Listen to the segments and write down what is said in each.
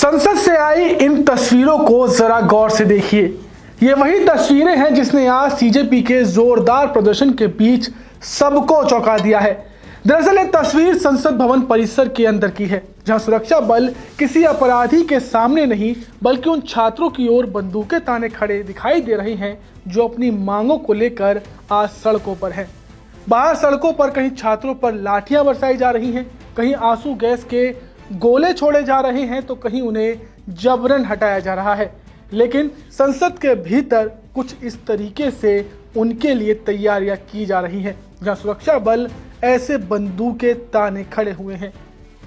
संसद से आई इन तस्वीरों को जरा गौर से देखिए। ये वही तस्वीरें हैं जिसने आज सीजेपी के जोरदार प्रदर्शन के बीच सबको चौंका दिया है। दरअसल ये तस्वीर संसद भवन परिसर के अंदर की है, जहां सुरक्षा बल किसी अपराधी के सामने नहीं बल्कि उन छात्रों की ओर बंदूकें ताने खड़े दिखाई दे रहे हैं जो अपनी मांगों को लेकर आज सड़कों पर हैं। बाहर सड़कों पर कहीं छात्रों पर लाठियां बरसाई जा रही हैं, कहीं आंसू गैस के गोले छोड़े जा रहे हैं तो कहीं उन्हें जबरन हटाया जा रहा है। लेकिन संसद के भीतर कुछ इस तरीके से उनके लिए तैयारियां की जा रही हैं, जहां सुरक्षा बल ऐसे बंदूकें ताने खड़े हुए हैं।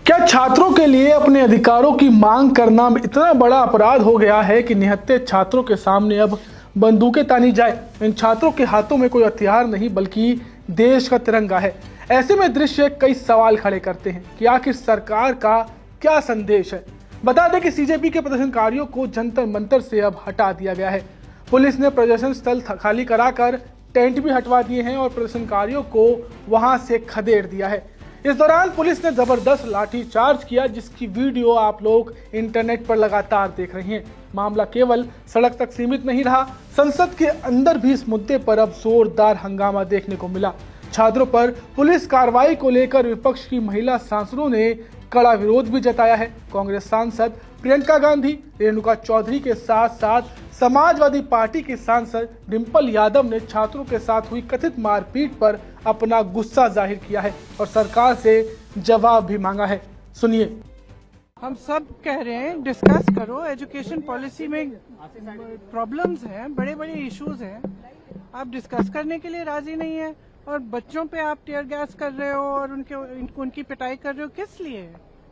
क्या छात्रों के लिए अपने अधिकारों की मांग करना इतना बड़ा अपराध हो गया है कि निहत्थे छात्रों के सामने अब बंदूकें तानी जाए? इन छात्रों के हाथों में कोई हथियार नहीं बल्कि देश का तिरंगा है। ऐसे में दृश्य कई सवाल खड़े करते हैं कि आखिर सरकार का क्या संदेश है। बता दें कि सीजेपी के प्रदर्शनकारियों को जंतर मंतर से अब हटा दिया गया है। पुलिस ने प्रदर्शन स्थल खाली कराकर टेंट भी हटवा दिए हैं और प्रदर्शनकारियों को वहां से खदेड़ दिया है। इस दौरान पुलिस ने जबरदस्त लाठी चार्ज किया, जिसकी वीडियो आप लोग इंटरनेट पर लगातार देख रहे हैं। मामला केवल सड़क तक सीमित नहीं रहा, संसद के अंदर भी इस मुद्दे पर अब जोरदार हंगामा देखने को मिला। छात्रों पर पुलिस कार्रवाई को लेकर विपक्ष की महिला सांसदों ने कड़ा विरोध भी जताया है। कांग्रेस सांसद प्रियंका गांधी, रेणुका चौधरी के साथ साथ समाजवादी पार्टी की सांसद डिंपल यादव ने छात्रों के साथ हुई कथित मारपीट पर अपना गुस्सा जाहिर किया है और सरकार से जवाब भी मांगा है। सुनिए। हम सब कह रहे हैं डिस्कस करो, एजुकेशन पॉलिसी में प्रॉब्लम्स हैं, बड़े बड़े इश्यूज हैं, आप डिस्कस करने के लिए राजी नहीं है और बच्चों पे आप टीयर गैस कर रहे हो और उनकी पिटाई कर रहे हो। किस लिए?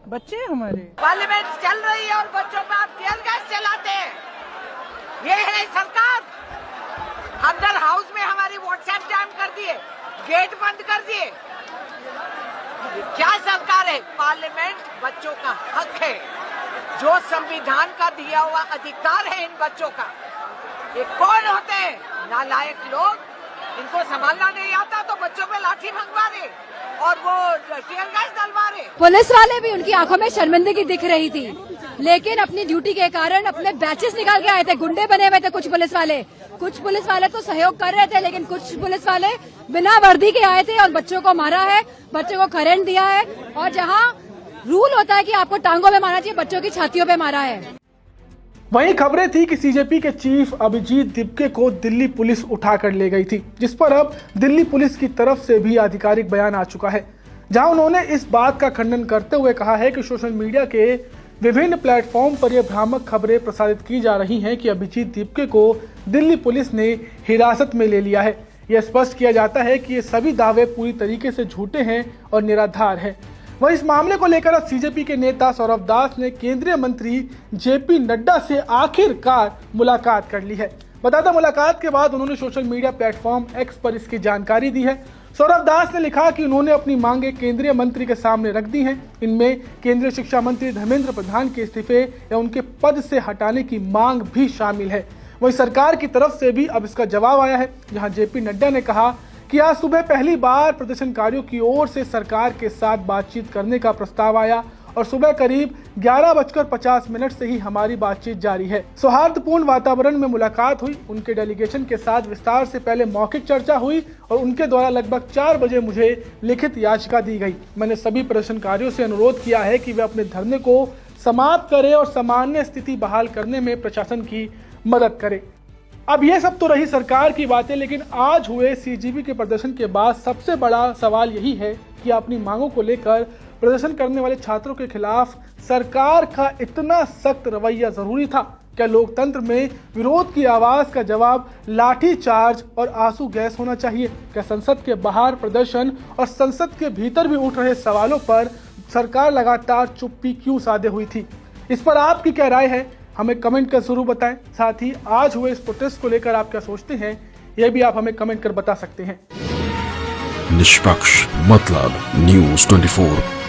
बच्चे हमारे पार्लियामेंट चल रही है और बच्चों पे आप टीयर गैस चलाते हैं। ये है सरकार। अंदर हाउस में हमारी व्हाट्सएप जैम कर दिए, गेट बंद कर दिए। क्या सरकार है? पार्लियामेंट बच्चों का हक है, जो संविधान का दिया हुआ अधिकार है इन बच्चों का। ये कौन होते हैं? नालायक लोग, इनको संभालना नहीं आता तो बच्चों पे लाठी भंगवा रहे और वो टीयर गैस डलवा रहे। पुलिस वाले भी, उनकी आंखों में शर्मिंदगी दिख रही थी, लेकिन अपनी ड्यूटी के कारण अपने बैचेस निकाल के आए थे। गुंडे बने हुए थे कुछ पुलिस वाले तो सहयोग कर रहे थे, लेकिन कुछ पुलिस वाले बिना वर्दी के आए थे और बच्चों को मारा है, बच्चों को करंट दिया है। और जहाँ रूल होता है कि आपको टांगों में मारना चाहिए, बच्चों की छातियों पे मारा है। वहीं खबरें थी कि सीजेपी के चीफ अभिजीत दिपके को दिल्ली पुलिस उठाकर ले गई थी, जिस पर अब दिल्ली पुलिस की तरफ से भी आधिकारिक बयान आ चुका है, जहां उन्होंने इस बात का खंडन करते हुए कहा है कि सोशल मीडिया के विभिन्न प्लेटफॉर्म पर यह भ्रामक खबरें प्रसारित की जा रही हैं कि अभिजीत दिपके को दिल्ली पुलिस ने हिरासत में ले लिया है। यह स्पष्ट किया जाता है कि ये सभी दावे पूरी तरीके से झूठे हैं और निराधार हैं। वहीं इस मामले को लेकर अब सीजेपी के नेता सौरभ दास ने केंद्रीय मंत्री जेपी नड्डा से आखिरकार मुलाकात कर ली है। बता दें, मुलाकात के बाद उन्होंने सोशल मीडिया प्लेटफॉर्म एक्स पर इसकी जानकारी दी है। सौरभ दास ने लिखा कि उन्होंने अपनी मांगे केंद्रीय मंत्री के सामने रख दी हैं। इनमें केंद्रीय शिक्षा मंत्री धर्मेंद्र प्रधान के इस्तीफे या उनके पद से हटाने की मांग भी शामिल है। वहीं सरकार की तरफ से भी अब इसका जवाब आया है, जहां जेपी नड्डा ने कहा कि आज सुबह पहली बार प्रदर्शनकारियों की ओर से सरकार के साथ बातचीत करने का प्रस्ताव आया और सुबह करीब 11:50 से ही हमारी बातचीत जारी है। सौहार्दपूर्ण वातावरण में मुलाकात हुई, उनके डेलीगेशन के साथ विस्तार से पहले मौखिक चर्चा हुई और उनके द्वारा लगभग 4 बजे मुझे लिखित याचिका दी गई। मैंने सभी प्रदर्शनकारियों से अनुरोध किया है कि वे अपने धरने को समाप्त करें और सामान्य स्थिति बहाल करने में प्रशासन की मदद करें। अब ये सब तो रही सरकार की बातें, लेकिन आज हुए सीजेपी के प्रदर्शन के बाद सबसे बड़ा सवाल यही है कि अपनी मांगों को लेकर प्रदर्शन करने वाले छात्रों के खिलाफ सरकार का इतना सख्त रवैया जरूरी था? क्या लोकतंत्र में विरोध की आवाज का जवाब लाठी चार्ज और आंसू गैस होना चाहिए? क्या संसद के बाहर प्रदर्शन और संसद के भीतर भी उठ रहे सवालों पर सरकार लगातार चुप्पी क्यों साधे हुई थी? इस पर आपकी क्या राय है? हमें कमेंट कर जरूर बताएं। साथ ही आज हुए इस प्रोटेस्ट को लेकर आप क्या सोचते हैं, यह भी आप हमें कमेंट कर बता सकते हैं। निष्पक्ष मतलब न्यूज़ 24।